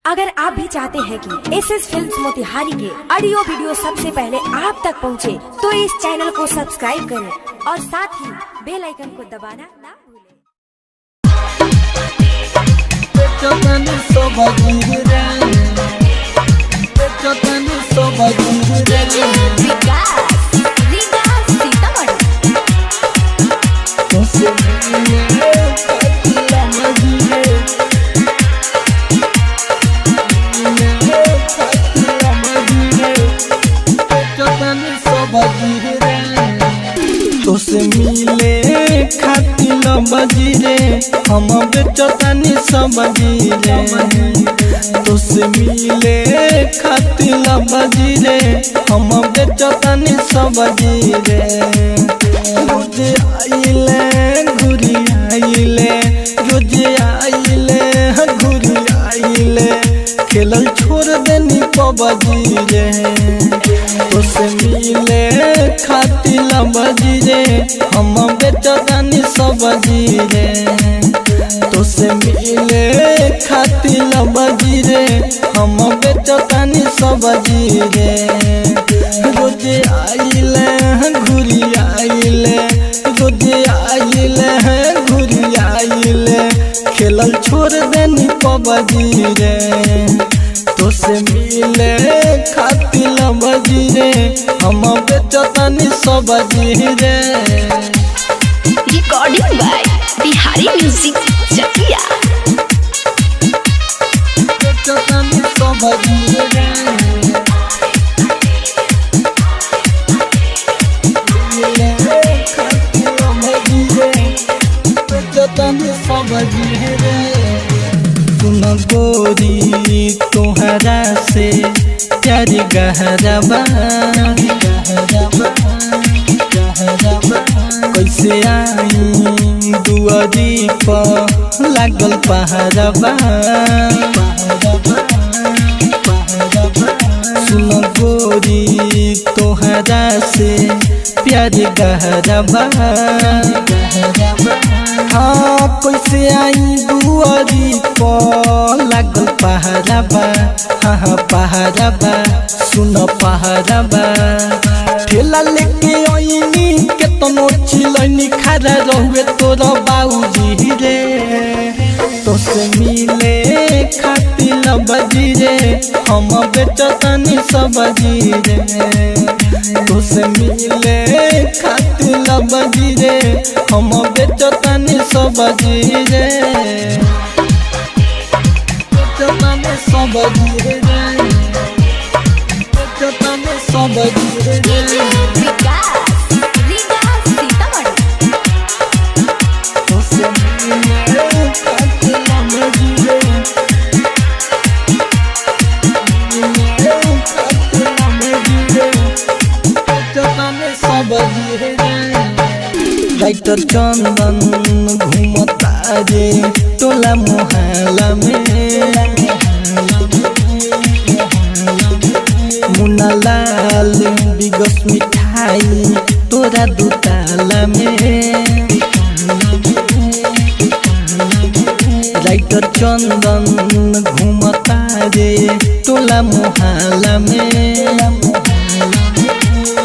अगर आप भी चाहते हैं कि एसएस फिल्म्स मोतिहारी के ऑडियो वीडियो सबसे पहले आप तक पहुंचे, तो इस चैनल को सब्सक्राइब करें और साथ ही बेल आइकन को दबाना ना भूलें। तोसे मिले खातिर बजी रे हम बेचतानी सब्जी रे। तोसे मिले खातिर बजी रे हम बेचतानी सब्जी रे। रोज आइले घुरी आइले, रोज आइले घुरी आइले, खेलल छोड़ देनी पबजी रे। तोसे मिले खातिर बजी रे हम बेचतानी सब्जी रे। तोसे मिले खातिर बजी रे हम बेचतानी सब्जी रे। रोज आइले घुरी आइले, रोज आइले घुरी आइले, खेलल छोड़ देनी पबजी रे। तोसे मिले खातिर बजी रे हम बेचतानी सब्जी रे। रिकॉर्डिंग बाय बिहारी म्यूजिक चकिया। बेचतानी सब्जी रे। मिले खातिर बजी रे बेचतानी सब्जी रे। सुन गोरी तोहरा से प्यार गहरा बा, कैसे आई दुआरी पर लागल पहरा बा। सुन गोरी तोहरा से प्यार गहरा बा। हाँ कैसे आई दुआरी पर लागल पहरा बा। हाँ पहरा बा, सुन पहरा बा। ठेला लेके आईनी केतनो चिलनी खड़ा रहुए तोरा बाबूजी रे। तोसे मिले खातिर बजी रे हम बेचतानी सब्जी रे। तोसे मिले खातिर बजी रे हम बेचतानी सब्जी रे। बेचतानी सब्जी रे, बेचतानी सब्जी रे। तोसे मिले खातिर बजी रे, मिले खातिर बजी रे, बेचतानी सब्जी रे। राइटर चंदन घूमता रे टोला मोहल्ला में। मुन्ना लाल बिगस मिठाई तोरा दुताला में। राइटर चंदन घूमता रे टोला मोहल्ला में।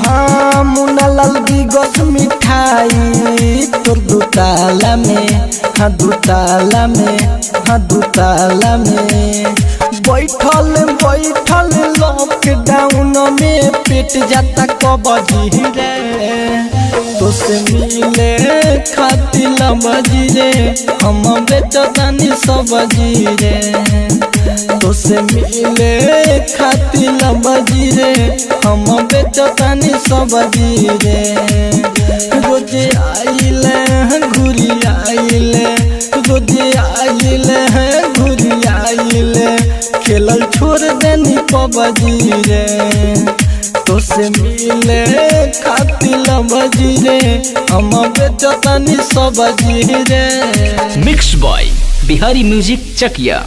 हाँ मुन्ना लाल बिगस मिठाई तोर दुताला में। हाँ दुताला में, हाँ दुताला में। बैठल बैठल लॉकडाउन में पेट जाता कबजी रे। तोसे मिले खातिर बजी रे हम बेचतानी सब्जी रे। तोसे मिले खातिर बजी रे हम बेचतानी सब्जी रे। रोज आइले घुरी आइले, रोज आइले घुरी आइले, खेलल छोड़ देनी पबजी रे। तोसे मिले खातिर बजी रे हम बेचतानी सब्जी रे। मिक्स बॉय बिहारी म्यूजिक चकिया।